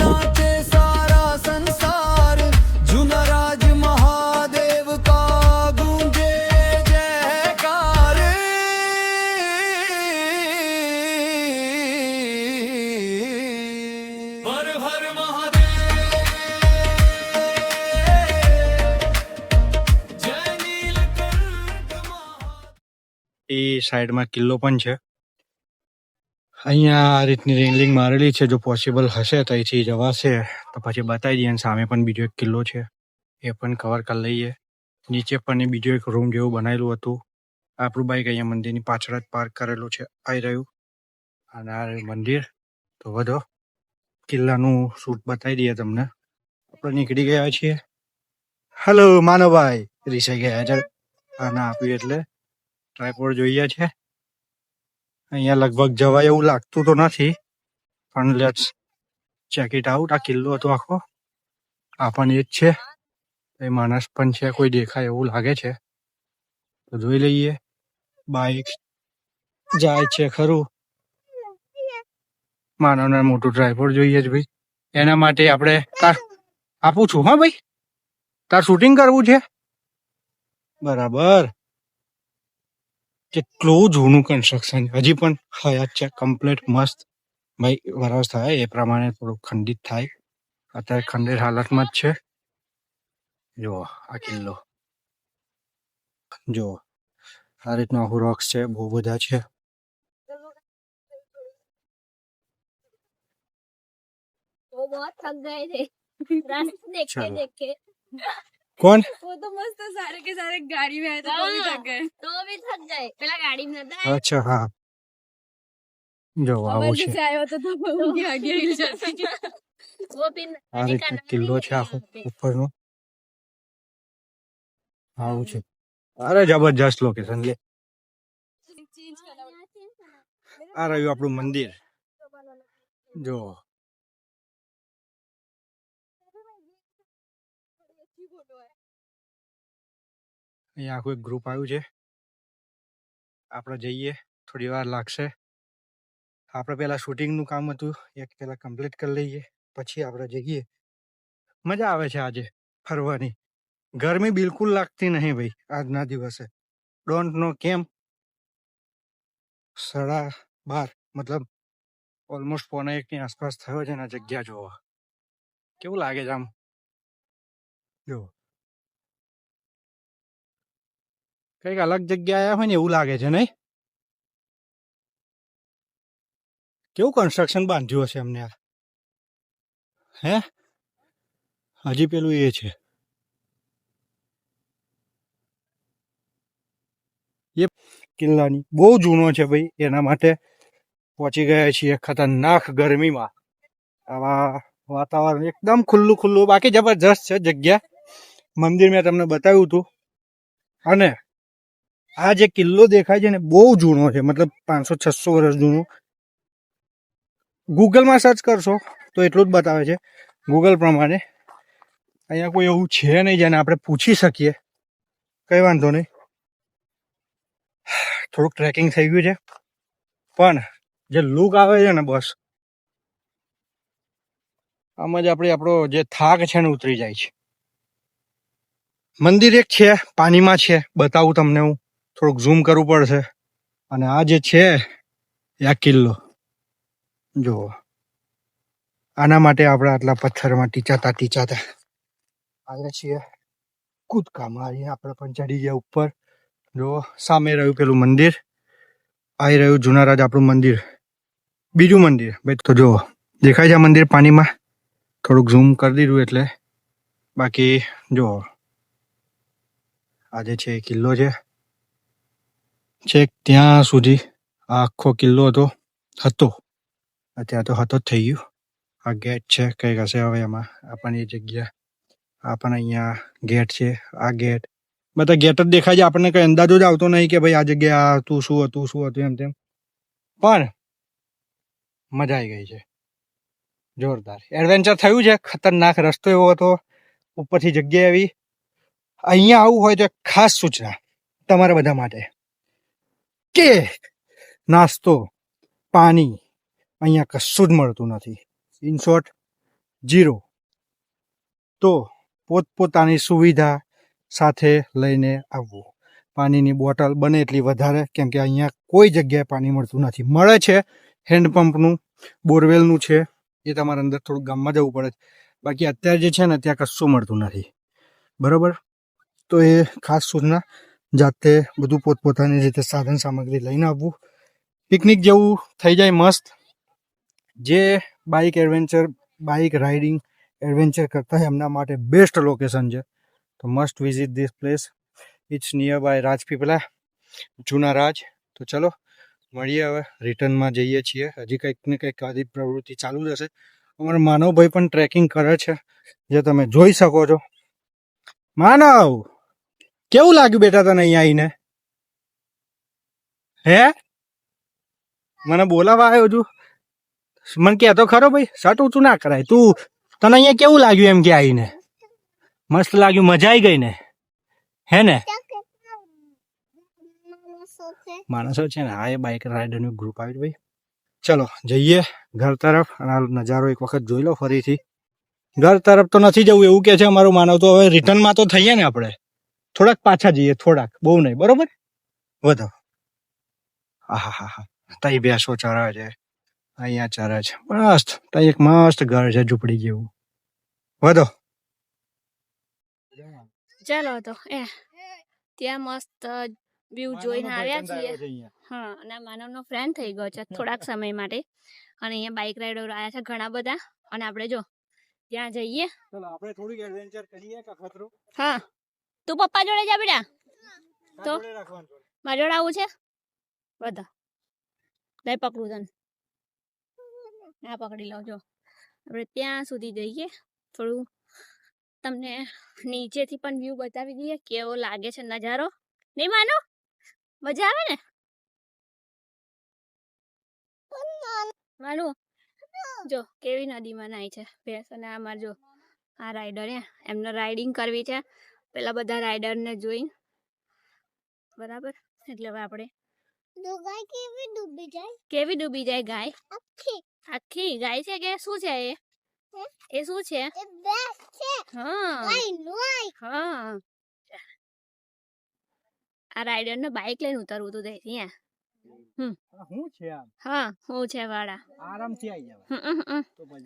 नाचे सारा संसार जुनराज महादेव का गूंजे जयकार हर हर महादेव जय नीलकंठ એ સાઈડમાં કિલ્લો પણ છે. અહીંયા આ રીતની રેલિંગ મારેલી છે. જો પોસિબલ હશે તો અહીંથી જવાશે તો પછી બતાવી દઈએ. અને સામે પણ બીજો એક કિલ્લો છે, એ પણ કવર કરી લઈએ. નીચે પણ એ બીજો એક રૂમ જેવું બનાવેલું હતું. આપણું બાઈક અહીંયા મંદિરની પાછળ જ પાર્ક કરેલું છે, આવી રહ્યું. અને આ રહ્યું મંદિર. તો વધો કિલ્લાનું શૂટ બતાવી દઈએ તમને. આપણે નીકળી ગયા છીએ. હેલો માનવભાઈ, રીસાઈ ગયા છે. આના આપ્યું એટલે ટ્રાયપોડ જોઈએ છે. અહીંયા લગભગ જવાય એવું લાગતું તો નથી, પણ લેટ્સ ચેક ઇટ આઉટ. આ કિલ્લો હતો આખો. આ પણ એ જ છે. એ માણસ પણ છે, કોઈ દેખાય એવું લાગે છે. તો જોઈ લઈએ. બાઈક જાય છે ખરું. માનવને મોટું ટ્રાયપોડ જોઈએ છે ભાઈ. એના માટે આપણે આપું છું. હા ભાઈ, તાર શૂટિંગ કરવું છે બરાબર. કેટલું જૂનું કન્સ્ટ્રક્શન, હજી પણ હયાત છે, કમ્પ્લીટ મસ્ત. ભાઈ વરસ થાય એ પ્રમાણે થોડુંક ખંડિત થાય. અત્યારે ખંડિત હાલતમાં જ છે. જો આ કિલ્લો, જો આ રીતનું આખું રોક્સ છે, બહુ બધા છે. वो बहुत थक गए थे रास्ते देख के चलो। देख के કોણ? वो तो मस्त सारे के सारे गाड़ी में आए थे तो भी थक गए तो भी थक गए पहला गाड़ी में था અચ્છા હા, જો આવું अमर છે. से आया होता तो वो उनकी आगे हिल जाती वो फिर આ રીતનો કિલ્લો છે આખો ઉપરનો. આવું છે. અરે જબરજસ્ત લોકેશન લે. આ રહ્યું આપણું મંદિર. જો અહીંયા આખું એક ગ્રુપ આવ્યું છે. આપણે જઈએ, થોડી વાર લાગશે. આપણે પેલા શૂટિંગનું કામ હતું, એક પેલા કમ્પ્લીટ કરી લઈએ, પછી આપણે જઈએ. મજા આવે છે આજે ફરવાની. ગરમી બિલકુલ લાગતી નહીં ભાઈ આજના દિવસે. ડોન્ટ નો કેમ. 12:30 મતલબ ઓલમોસ્ટ 1:45 આસપાસ થયો છે ને આ જગ્યા જોવા. કેવું લાગે છે આમ? જો કઈક અલગ જગ્યા આવ્યા હોય ને એવું લાગે છે નહીં? કેવું કન્સ્ટ્રક્શન બાંધ્યું હશે એમને યાર. હે, હજી પેલું એ છે, એ કિલ્લાની બહુ જૂનો છે ભાઈ. એના માટે પહોંચી ગયા છીએ ખતરનાક ગરમીમાં. આવા વાતાવરણ એકદમ ખુલ્લું ખુલ્લું, બાકી જબરજસ્ત છે જગ્યા. મંદિર મેં તમને બતાવ્યું હતું. અને આ જે કિલ્લો દેખાય છે ને બહુ જૂનો છે, મતલબ 500-600 વર્ષ જૂનો. ગૂગલમાં સર્ચ કરશો તો એટલું જ બતાવે છે ગૂગલ પ્રમાણે. અહીંયા કોઈ એવું છે નહીં જેને આપણે પૂછી શકીએ. કઈ વાંધો નહીં. થોડુંક ટ્રેકિંગ થઈ ગયું છે, પણ જે લુક આવે છે ને બસ આમ જ આપણો જે થાક છે ને ઉતરી જાય છે. મંદિર એક છે, પાણીમાં છે, બતાવું તમને હું. થોડુંક ઝૂમ કરવું પડશે. અને આ જે છે એ આ કિલ્લો જુઓ. આના માટે આપણે આટલા પથ્થરમાં ટીચાતા આવ્યા છીએ. કૂદકા મારી આપણે પણ ચડી ગયા ઉપર. જો સામે રહ્યું પેલું મંદિર, આવી રહ્યું જુનારાજ આપણું મંદિર, બીજું મંદિર. ભાઈ તો જુઓ દેખાય છે મંદિર પાણીમાં. થોડુંક ઝૂમ કરી દીધું એટલે. બાકી જુઓ આ જે છે એ કિલ્લો છે. છેક ત્યાં સુધી આ આખો કિલ્લો હતો. અત્યારે તો હતો જ થઈ ગયું. આ ગેટ છે કંઈક હશે હવે એમાં આપણને એ જગ્યા. આપણને અહીંયા ગેટ છે, આ ગેટ, બધા ગેટ જ દેખાય છે. આપણને કઈ અંદાજો જ આવતો નહીં કે ભાઈ આ જગ્યા હતું શું હતું એમ તેમ. પણ મજા આવી ગઈ છે, જોરદાર એડવેન્ચર થયું છે. ખતરનાક રસ્તો એવો હતો, ઉપરથી જગ્યા એવી. અહીંયા આવવું હોય તો ખાસ સૂચના તમારા બધા માટે કે નાસ્તો, પાણી અહીંયા કશું જ મળતું નથી. In short 0. તો પોતપોતાની સુવિધા સાથે લઈને આવવું. પાણીની બોટલ બને એટલી વધારે, કેમ કે અહીંયા કોઈ જગ્યાએ પાણી મળતું નથી. મળે છે હેન્ડપંપનું, બોરવેલનું છે, એ તમારે અંદર થોડુંક ગામમાં જવું પડે. બાકી અત્યારે જે છે ને ત્યાં કશું મળતું નથી. બરાબર, તો એ ખાસ સૂચના, જાતે બધું પોતપોતાની રીતે સાધન સામગ્રી લઈને આવવું. પિકનિક જેવું થઈ જાય મસ્ત. જે બાઇક રાઇડિંગ એડવેન્ચર કરતા હોય એમના માટે બેસ્ટ લોકેશન છે. તો must visit this place. It's nearby Rajpipla, Junaraj. તો ચલો મળીએ, હવે રિટર્નમાં જઈએ છીએ. હજી કંઈક ને કંઈક આદિ પ્રવૃત્તિ ચાલુ જ હશે. અમારા માનવભાઈ પણ ટ્રેકિંગ કરે છે, જે તમે જોઈ શકો છો. માનવ, કેવું લાગ્યું બેટા તને અહીંયા આવીને? હે, મને બોલાવા આવ્યો છું? મને કહેતો ખરો ભાઈ, સટ ઊંચું ના કરાય. તું તને અહીંયા કેવું લાગ્યું એમ કે આવીને? મસ્ત લાગ્યું, મજા આવી ગઈ ને? હે ને? માણસો છે ને, હા એ બાઇક રાઇડરનું ગ્રુપ આવ્યું ભાઈ. ચલો જઈએ ઘર તરફ. અને આ નજારો એક વખત જોઈ લો ફરીથી. ઘર તરફ તો નથી જવું એવું કે છે અમારું માનવ. તો હવે રિટર્નમાં તો થઈએ ને આપણે, થોડાક પાછા જઈએ, થોડાક, બહુ નહીં. બરોબર, વધો. હા હા હા, તઈ બેસો ચરે છે, અહીંયા ચરે છે. મસ્ત, તઈ એક મસ્ત ઘર છે ઝૂંપડી જેવું. વધો. ચાલો તો ત્યાં મસ્ત વ્યૂ જોઈને આવ્યા છીએ. હા, અને માનવનો ફ્રેન્ડ થઈ ગયો છે થોડાક સમય માટે. અને અહીંયા બાઇક રાઇડરો આવ્યા છે ઘણા બધા. અને આપણે જો ત્યાં જઈએ. ચલો આપણે થોડીક એડવેન્ચર કરીએ કે ખતરો. હા, તું પપ્પા જોડે જા બેટા. તો મારા જોડે આવું છે? બધા લઈ પકડું તને. હા, પકડી લઉં. જો આપણે ત્યાં સુધી જઈએ. થોડું તમને નીચેથી પણ વ્યૂ બતાવી દઈએ કેવો લાગે છે નજારો. નહીં માનો? મજા આવે ને? માનું જો કેવી નદીમાં નાય છે ભેંસ. અને અમાર જો આ રાઈડર એમને રાઇડિંગ કરવી છે પેલા બધા રાઈડરને જોઈ. બરાબર, એટલે હવે આપણે કેવી ડૂબી જાય ગાય? આખી ગાય છે કે શું છે એ શું છે? હા હા, આ રાઈડર ને બાઇક લઈને ઉતરવું તું ત્યાં. શું છે આ? હા, હું છે વાળા. આરામથી આવી જાવ.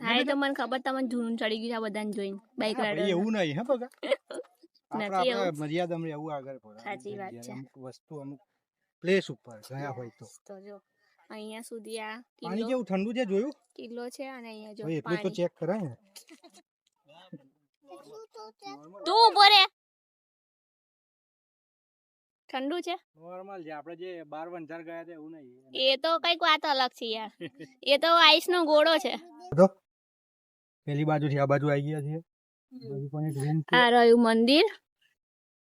હા, એ તો મને ખબર, તમને ધૂન ચડી ગયું છે બધાને જોઈને બાઇક રાઈડર. એવું નહીં હે બગા. નથી એવું. મર્યાદામાં રહેવું આગળ પડે. સાચી વાત છે. અમુક વસ્તુ અમુક પ્લેસ ઉપર ગયા હોય તો જો અહીંયા સુધી આ પાણી કિલ્લો કેવું ઠંડુ છે જોયું? કિલ્લો છે. અને અહીંયા જો એટલું તો પાણી. ચેક કરાય ને. તું ઉભો રે. ઠંડુ છે નોર્મલ છે. આપણે જે 12 વંચાર ગયા હતા એવું નહીં. એ તો કઈક વાત અલગ છે યાર. એ તો આઈસ નો ગોળો છે. પેલી બાજુથી આ બાજુ આવી ગયા છીએ. બાજુ પણ એક રૂમ છે. આ રહ્યું મંદિર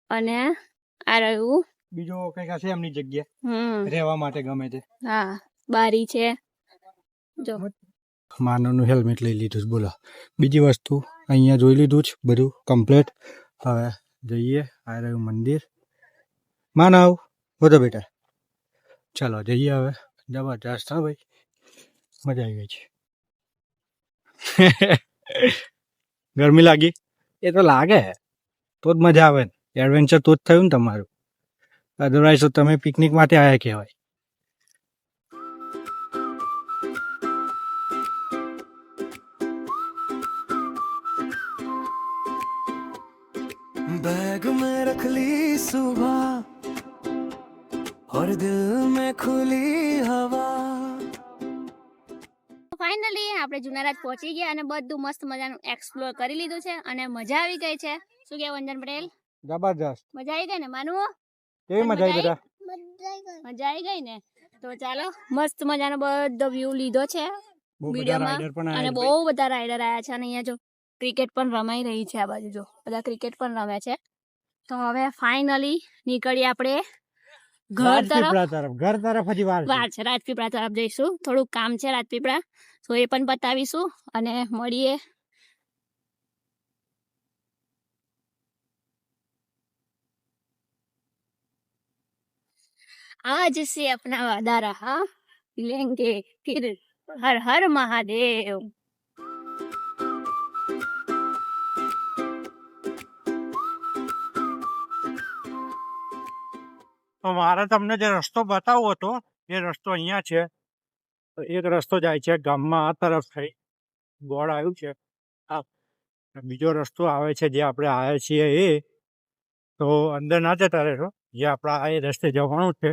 અને આ રહ્યું બીજો કઈક હશે એમની જગ્યા રહેવા માટે ગમે તે. હા, બારી છે જો. માનવનું હેલ્મેટ લઈ લીધું છે. બોલો બીજી વસ્તુ અહીંયા જોઈ લીધું છે બધું કમ્પ્લીટ. હવે જઈએ. આ રહ્યું મંદિર. માનવ બધો બેટા, ચાલો જઈએ હવે. જબરજસ્ત હા ભાઈ, મજા આવી ગઈ છે. ગરમી લાગી? એ તો લાગે, તો જ મજા આવે ને. એડવેન્ચર તો જ થયું ને તમારું. અધરવાઇઝ તો તમે પિકનિક માટે આવ્યા કહેવાય. बैग में रख ली सुबह और दिल में खुली हवा. ફાઇનલી આપણે જુનારાજ પહોંચી ગયા અને બધું મસ્ત મજાનું એક્સપ્લોર કરી લીધું છે અને મજા આવી ગઈ છે. શું કે વંદન પટેલ? જબરજસ્ત. મજા આવી ગઈ ને માનવું? કેવી મજા આવી બેટા? મજા આવી ગઈ ને. તો ચાલો મસ્ત મજાનો બધો વ્યૂ લીધો છે વિડીયોમાં અને બહુ બધા રાઇડર આવ્યા છે અને અહીંયા જો ક્રિકેટ પણ રમાઈ રહી છે. આ બાજુ જો બધા ક્રિકેટ પણ રમે છે. તો હવે ફાઇનલી નીકળીએ આપણે ઘર તરફ. હજી વાર છે. રાજપીપળા તરફ જઈશું. થોડુંક કામ છે રાજપીપળા, તો એ પણ પતાવીશું અને મળીએ. आज से अपना वादा रहा, लेंगे फिर हर हर महादेव. તો મારે તમને જે રસ્તો બતાવવો હતો એ રસ્તો અહીંયા છે. તો એક રસ્તો જાય છે ગામમાં આ તરફ થઈ, ગોળ આવ્યું છે. આ બીજો રસ્તો આવે છે જે આપણે આવ્યા છીએ એ. તો અંદર ના જતા રહેશો, જે આપણા આ રસ્તે જવાનું છે.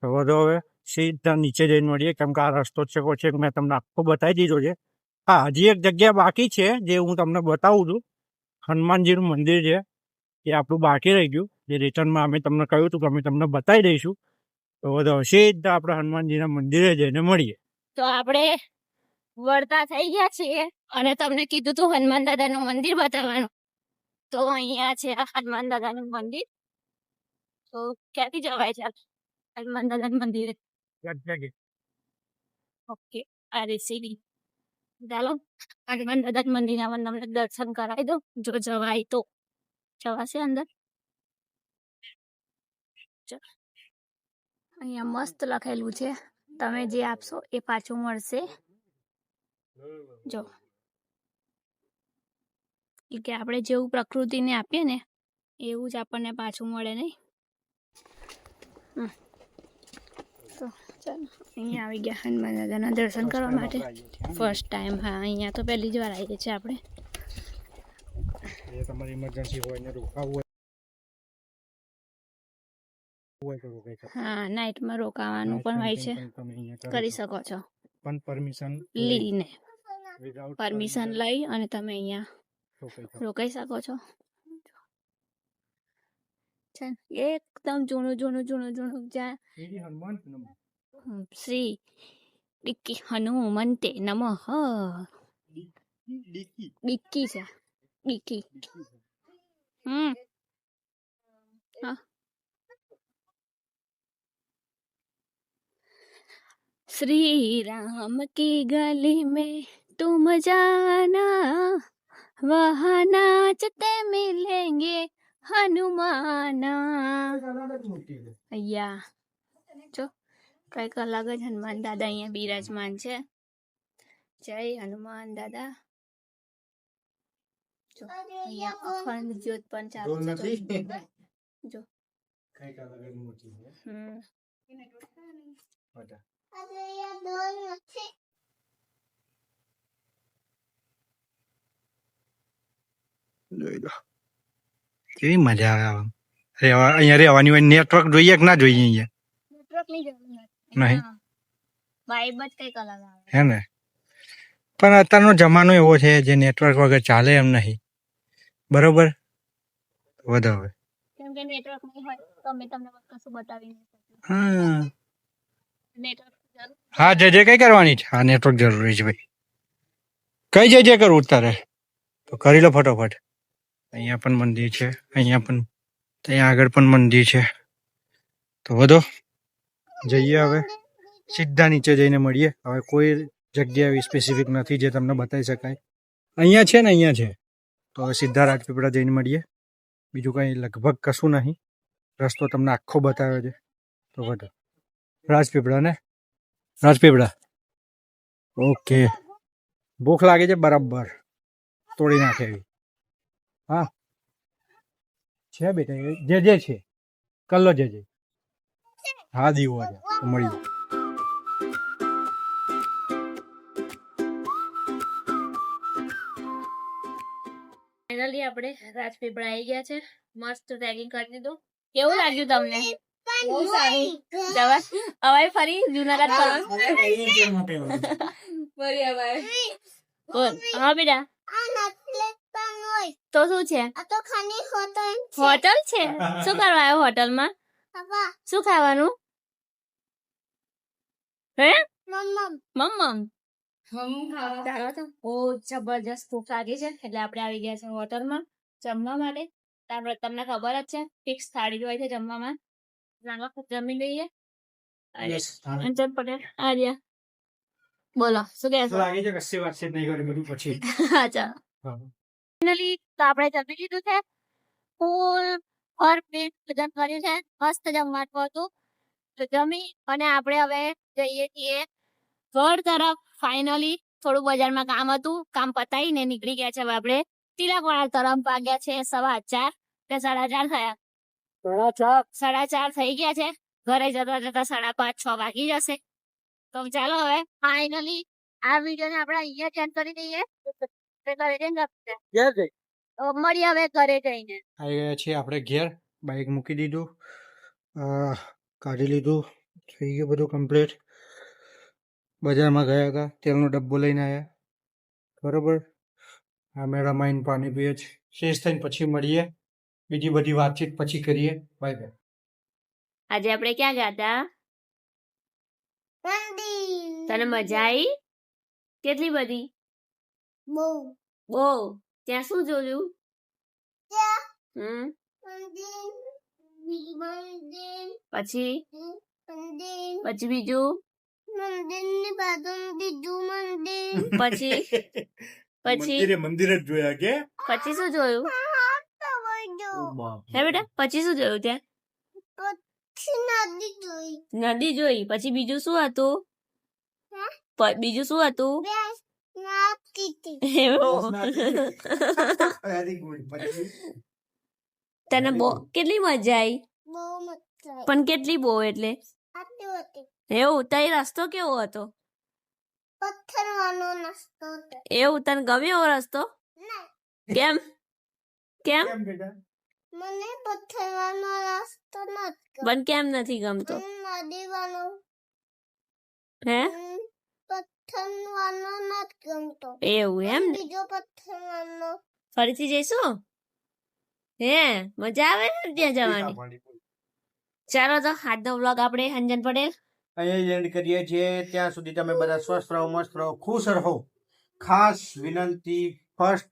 તો વધુ હવે સીધા નીચે જઈને મળીએ, કેમ કે આ રસ્તો છે મેં તમને આખો બતાવી દીધો છે. હા, હજી એક જગ્યા બાકી છે જે હું તમને બતાવું છું. હનુમાનજીનું મંદિર છે, એ આપણું બાકી રહી ગયું. જે રિટર્નમાં અમે તમને કહ્યું હતું કે અમે તમને બતાવી દઈશું. તો વધુ સીધા આપણે હનુમાનજીના મંદિરે જઈને મળીએ. તો આપણે વળતા થઈ ગયા છીએ અને તમને કીધું તું હનુમાન દાદાનું મંદિર બતાવવાનું. તો અહીંયા છે આ હનુમાન દાદાનું મંદિર. તો ક્યાંથી જવાય છે હનુમાન દાદાનું મંદિરે? ઓકે, આ રેસીડી. ચાલો હનુમાન દાદા મંદિરના તમને દર્શન કરાવી દો, જો જવાય તો. જવાશે અંદર? અહીંયા મસ્ત લખેલું છે, તમે જે આપશો એ પાછું મળશે. જો કે આપણે જેવું પ્રકૃતિને આપીએ ને એવું જ આપણને પાછું મળે નહીં. તો ચાલો અહીંયા આવી ગયા હનુમાન દાદાના દર્શન કરવા માટે. First time. હા, અહીંયા તો પહેલી જ વાર આવીએ છીએ આપણે. તમારી ઇમરજન્સી હોય ને રોકાવું હોય તો રોકાઈ શકો. હા, નાઇટમાં રોકાવાનું પણ હોય છે, કરી શકો છો. પણ પરમિશન લઈને પરમિશન લઈ અને તમે અહીંયા રોકાઈ શકો છો. એકદમ જૂનું જ્યાં શ્રી ડિક્કી હનુમંતે નમઃ. ડિક્કી છે, ડિક્કી. હા. श्री राम की गली में तुम जाना, वहाँ नाचते मिलेंगे हनुमाना. અહીંયા જો કઈક અલગ જ હનુમાન દાદા અહીંયા બિરાજમાન છે. જય હનુમાન દાદા. જો અહીંયા અખંડ જ્યોત પણ ચાલુ છે. જો કઈક અલગ જ મૂર્તિ છે. જોઈ લો કેવી મજા આવે. અહીંયા રહેવાની હોય. નેટવર્ક જોઈએ કે ના જોઈએ? અહીંયા નેટવર્ક ની જરૂર નહીં. વાઇબ જ કઈક અલગ આવે. હે ને? પણ અત્યારનો જમાનો એવો છે જે નેટવર્ક વગર ચાલે એમ નહીં. બરોબર? વધો હવે. કેમ કે નેટવર્ક નહીં હોય તો અમે તમને કશું બતાવી નહીં શકીએ. હા, નેટવર્ક હા, જે કઈ કરવાની છે. હા, નેટવર્ક જરૂરી છે ભાઈ. કઈ જે કરવું તારે તો કરી લો ફટોફટ. અહીંયા પણ મંદિર છે, અહીંયા પણ, ત્યાં આગળ પણ મંદિર છે. તો વધો જઈએ હવે. સીધા નીચે જઈને મળીએ. હવે કોઈ જગ્યા એવી સ્પેસિફિક નથી જે તમને બતાવી શકાય. અહીંયા છે ને, અહીંયા છે. તો હવે સીધા રાજપીપળા જઈને મળીએ. બીજું કંઈ લગભગ કશું નહીં. રસ્તો તમને આખો બતાવ્યો છે. તો વધો રાજપીપળા ને, રાજપીપળા. ઓકે, ભૂખ લાગે છે બરાબર. તોડી નાખે એવી. હા છે બેટા, જે છે કલ્લો જે. હા દીવો છે તો મળી જાય. ફાઇનલી આપણે રાજપીપળા આવી ગયા છે. મસ્ત ટ્રેકિંગ કરી દીધું. કેવું લાગ્યું તમને? બહુ સારું. જવા હવે ફરી જુનાગઢ ફરવા. ફરી હવે. બોલ. હા બેટા. તો શું છે? હોટલ છે. શું કરવા આવ્યો હોટલમાં? શું ખાવાનું? હે? મમ્મ. ચાલો તો બહુ જબરજસ્ત ભૂખ લાગી છે એટલે આપણે આવી ગયા છે હોટલમાં જમવા માટે. તમને ખબર જ છે ફિક્સ થાળી જ હોય છે જમવામાં. ચાલો જમી લઈએ. અંજન પટેલ આર્યા બોલો શું કહે છો? લાગે છે કશી વાત છે નહીં કરી બધું પછી. હા ચાલો ફાઇનલી તો આપણે જમી લીધું છે. ફૂલ પેટ ભોજન કર્યું છે. મસ્ત જમવાનું હતું. તો જમી અને આપણે હવે જઈએ છીએ ઘર તરફ. ફાઇનલી થોડું બજારમાં કામ હતું, કામ પતાવીને નીકળી ગયા છે. હવે આપણે તિલકવાડા તરફ વાગ્યા છે 4:15 કે 4:30 થયા. 4:30 થઈ ગયા છે. ઘરે જતા જતા 5:30-6 વાગી જશે. તો ચાલો હવે ફાઇનલી આ વિડીયોને આપણે અહીંયા જ એન્ડ કરી દઈએ. ઘરે જઈને મળીએ હવે ઘરે જઈને. આવી ગયા છીએ આપણે ઘેર. બાઇક મૂકી દીધું, કાઢી લીધું, થઈ ગયું બધું કમ્પ્લીટ. બજારમાં ગયા હતા, તેલનો ડબ્બો લઈને આવ્યા. બરોબર, આ મેળા માઈને પાણી પીએ છે. શેષ થઈને પછી મળીએ, બીજી બધી વાતચીત પછી કરીએ. Bye bye. આજે આપણે ક્યાં ગયા હતા? તને મજા આવી? કેટલી બધી? બહુ. ત્યાં શું જોયું? પછી બીજું? પછી મંદિર જ જોયા કે પછી શું જોયું? હે બેટા પછી શું જોયું ત્યાં? નદી જોઈ. પછી બીજું શું હતું? બીજું શું હતું? Very good. તને કેટલી મજા આવી? પણ કેટલી બહુ એટલે? એવું? તઈ રસ્તો કેવો હતો? એવું? તને ગમ્યો એવો રસ્તો? કેમ? મને પથ્થરવાનો રસ્તો નથી પણ કેમ નથી ગમતો? નદીવાનો હે? પથ્થરવાનો નથી ગમતો. એવું એમ ને? બીજો પથ્થરવાનો ફરીથી જઈશું? હે મજા આવે ને ત્યાં જવાની? ચાલો તો આજનો વ્લોગ આપણે અંજન પટેલ અહીંયા એન્ડ કરીએ છીએ. ત્યાં સુધી તમે બધા સ્વસ્થ રહો, મસ્ત રહો, ખુશ રહો. ખાસ વિનંતી, first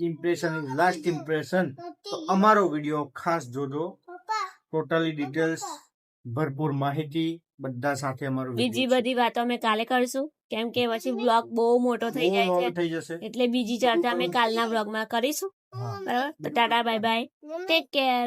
impression is last impression. તો અમારો વિડીયો ખાસ જોજો. પપ્પા ટોટલી ડિટેલ્સ, ભરપૂર માહિતી બધા સાથે અમારો બીજી બધી વાતો અમે કાલે કરશું કેમ કે પછી બ્લોગ બહુ મોટો થઈ જાય છે થઈ જશે. એટલે બીજી ચર્ચા અમે કાલના બ્લોગમાં કરીશું. બરાબર? તો Tata bye bye, take care.